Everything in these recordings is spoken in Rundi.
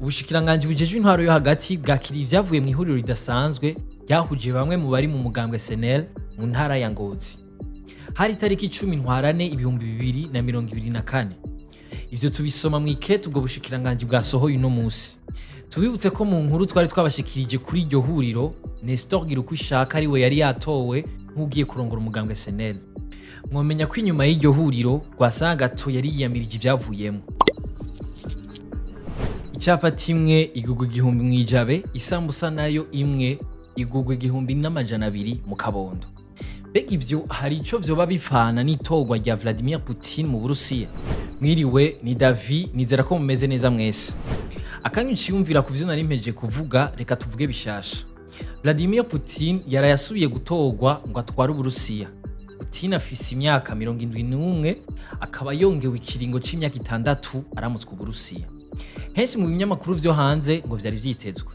Ubushikiranganji bujejwe intwaro yo hagati bwakiriye ivyavuye mu ihuriro ridasanzwe ryahuje bamwe mu bari mu mugambwe SNL mu ntara ya Ngozi. Hari itariki 10 ntwarane 2024. Ivyo tubisoma mu ikete ubwo bushikiranganji bwasohoye uno musi. Tubibutse ko mu nkuru twari twabashikirije kuri iryo huriro, Nestor Girukwishaka ariwe yari yatowe nk'ugiye kurongora umugambwe SNL. Mwomenya ko inyuma y'iryo huriro Rwasagato yari yiyamirije ivyavuyemo. Icyapa timwe igugwa 1000 mwijabe, isambusa nayo imwe igugwa 1200 mu Kabondo. Bega ivyo hari ico vyoba bifana n'itorwa rya Vladimir Putin mu Burusiya. Mwiriwe ni David, nizera ko mumeze neza mwese. Akanyu ciyumvira ku vyo nari mpeje kuvuga, reka tuvuge bishasha. Vladimir Putin yarayasubiye gutorwa ngo atware Uburusiya. Putin afise imyaka 71 akaba yongewe ikiringo c'imyaka 6 aramutswe Uburusiya. Henshi mu binyamakuru vyo hanze ngo vyari vyitezwe.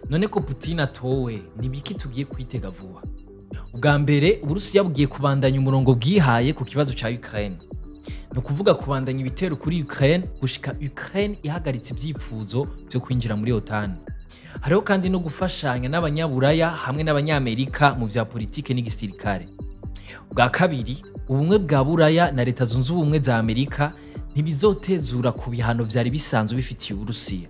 None ko Putin atowe nibiki tugiye kwitega vuba? Ubwa mbere Uburusiya bugiye kubandanya umurongo bwihaye ku kibazo ca Ukraine. No kuvuga kubandanya ibitero kuri Ukraine gushika Ukraine ihagaritse ivyipfuzo byo kwinjira muri OTAN. Hariho kandi no gufashanya n'abanyaburaya hamwe n'abanyamerika mu vya politike n'igisirikare. Ubwa kabiri ubumwe bwa Buraya na leta zunze ubumwe za Amerika ntibizotezura ku bihano vyari bisanzwe bifitiye Uburusiya.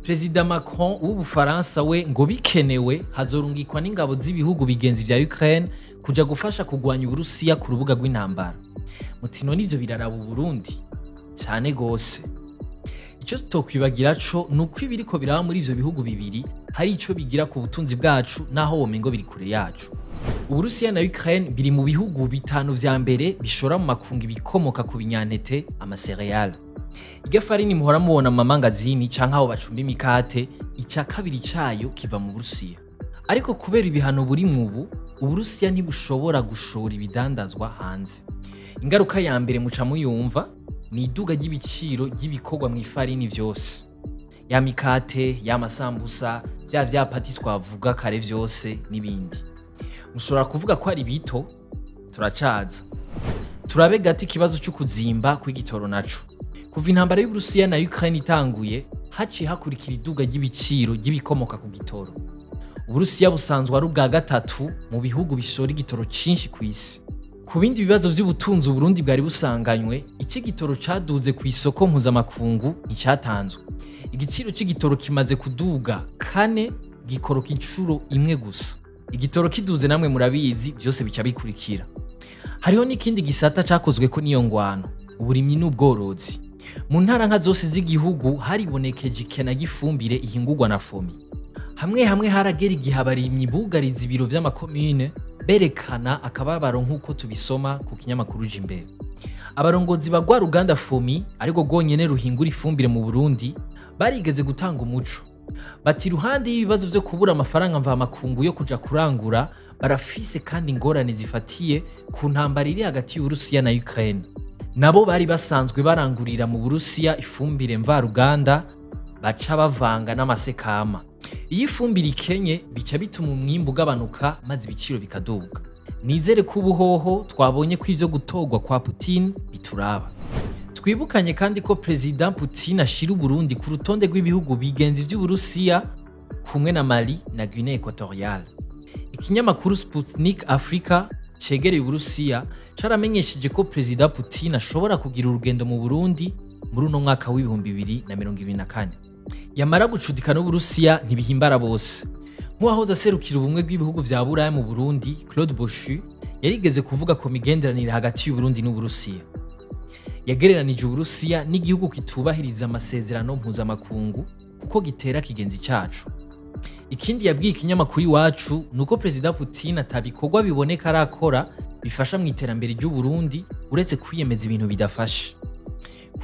President Macron w'Ubufaransa we ngo bikenewe hazorungikwa n'ingabo z'ibihugu bigenzi vya Ukraine kuja gufasha kugwanya Uburusiya ku rubuga rw'intambara. Mutino nivyo biraraba Burundi cyane gose. Ico tokwibagira co nuko ibiriko biraba muri ivyo bihugu bibiri hari ico bigira ku butunzi bwacu naho womengo biri kure yacu. Uburusiya na Ukraine biri mu bihugu bitanu vya mbere bishora mu makungu bikomoka ku binyantete amacereal. Igafarini muhora mubona mu mamangazini canke aho bacumba imikate, ica kabiri cayo kiva mu Burusiya. Ariko kubera ibihano buri mubu, Uburusiya ntibushobora gushora ibidandazwa hanze. Ingaruka ya mbere muca muyumva ni iduga ry'ibiciro ry'ibikorwa mu ifarini vyose. Ya mikate, ya masambusa, vya vyapati twavuga kare vyose n'ibindi. Mushobora kuvuga ko ari bito, turacaza. Turabe gati ikibazo cyo kuzimba kw'igitoro naco. Kuva intambara y'Uburusiya na Ukraine itanguye, haci hakurikira iduga ry'ibiciro ry'ibikomoka ku gitoro. Uburusiya busanzwe ari ubwa gatatu mu bihugu bishora igitoro cinshi kw'isi. Ku bindi bibazo vy'ubutunzi Burundi bwari busanganywe, iki gitoro caduze ku isoko mpuzamakungu nticatanzwe. Igiciro c'igitoro kimaze kuduga kane gikoroka incuro imwe gusa. Igitoro kiduze namwe murabizi byose bica bikurikira. Hariho n'ikindi gisata cakozwe ko niyo ngwano, uburimyi n'ubworozi. Mu ntara nka zose z'igihugu haribonekeje ikena gifumbire ihingurwa na fomi. Hamwe haragera igihe abarimyi bugariza ibiro vy'amakomine berekana akababaro nk'uko tubisoma ku kinyamakuru Jimbere. Abarongozi bagwa ruganda fomi ariko gonyene ruhingura ifumbire mu Burundi barigeze gutanga umuco. Bati ruhande y'ibibazo vyo kubura amafaranga mva makungu yo kuja kurangura barafise kandi ingorane zifatiye ku ntambara iri hagati y'Uburusiya na Ukraine. Nabo bari basanzwe barangurira mu Burusiya ifumbire mva ruganda baca bavanga n'amasekama. Iyi fumbire ikenye bica bituma umwimbu ugabanuka maze ibiciro bikaduga. Nizere ko ubuhoho twabonye ko ivyo gutorwa kwa Putin bituraba. Twibukanye kandi ko President Putin ashira Burundi ku rutonde rw'ibihugu bigenzi vy'Uburusiya kumwe na Mali na Guinea Equatoriale. Ikinyamakuru Sputnik Africa cegereye Uburusiya caramenyesheje ko President Putin ashobora kugira urugendo mu Burundi muri uno mwaka w'2024. Yamara gucudika n'Uburusiya ntibihimbara bose. Nk'uwahoze aserukira ubumwe bw'ibihugu vya Buraya mu Burundi, Claude Boschu, yarigeze kuvuga ko migenderanire hagati y'Uburundi n'Uburusiya. Yagereranije Uburusiya n'igihugu kitubahiriza amasezerano mpuzamakungu kuko gitera kigenzi cacu. Ikindi yabwiye ikinyamakuru Iwacu nuko President Putin atabikorwa biboneka arakora bifasha mu iterambere ry'u Burundi uretse kwiyemeza ibintu bidafasha.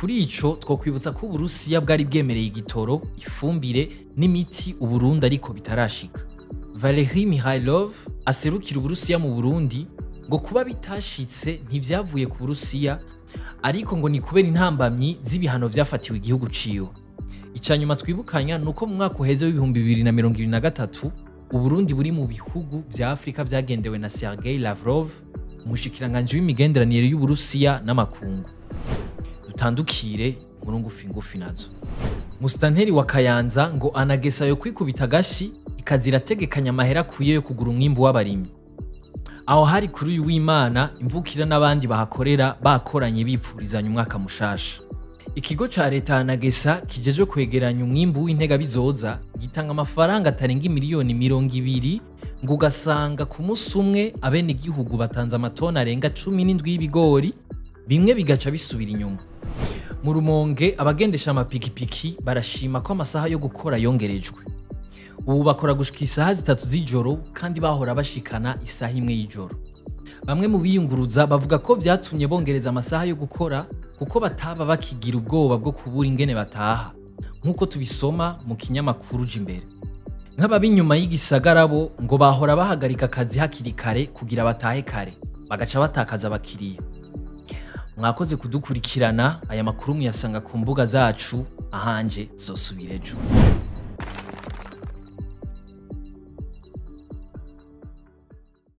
Kuri ico twokwibutsa ko Uburusiya bwari bwemereye igitoro, ifumbire n'imiti Uburundi ariko bitarashika. Valery Mikhailov aserukira Uburusiya mu Burundi ngo kuba bitashitse ntivyavuye ku Burusiya ariko ngo ni kubera intambamyi z'ibihano vyafatiwe igihugu ciwe. Icanyuma twibukanya nuko mu mwaka uheze w'2023 Uburundi buri mu bihugu vya Afrika vyagendewe na Sergei Lavrov, umushikiranganji w'imigenderanire y'Uburusiya n'amakungu. Dutandukire inkuru ngufi nazo. Musitanteri wa Kayanza ngo anagesa yo kwikubita agashi ikazira tegekanya amahera akwiye yo kugura umwimbu w'abarimyi. Aho hari kuri uyu w'Imana imvukira n'abandi bahakorera bakoranye bipfurizanya umwaka mushasha. Ikigo ca leta Anagesa kijeje kwegeranya umwimbu w'intega bizoza gitanga amafaranga atarenga miliyoni 200 ngo ugasanga ku musi umwe abene igihugu batanze amatona arenga 17 y'ibigori bimwe bigaca bisubira inyuma. Mu Rumonge abagendesha amapikipiki barashima ko amasaha yo gukora yongerejwe. Ubu bakora gushika isaha 3 z'ijoro kandi bahora bashikana isaha 1 y'ijoro. Bamwe mu biyunguruza bavuga ko vyatumye bongereza amasaha yo gukora kuko bataba bakigira ubwoba bwo kubura ingene bataha nkuko tubisoma mu kinyamakuru Jimbere. Nk'ababi nyuma y'igisagara bo ngo bahora bahagarika akazi hakiri kare kugira batahe kare bagaca batakaza abakiriya. Mwakoze kudukurikirana, aya makuru muyasanga ku mbuga zacu, ahanje zosubirejo.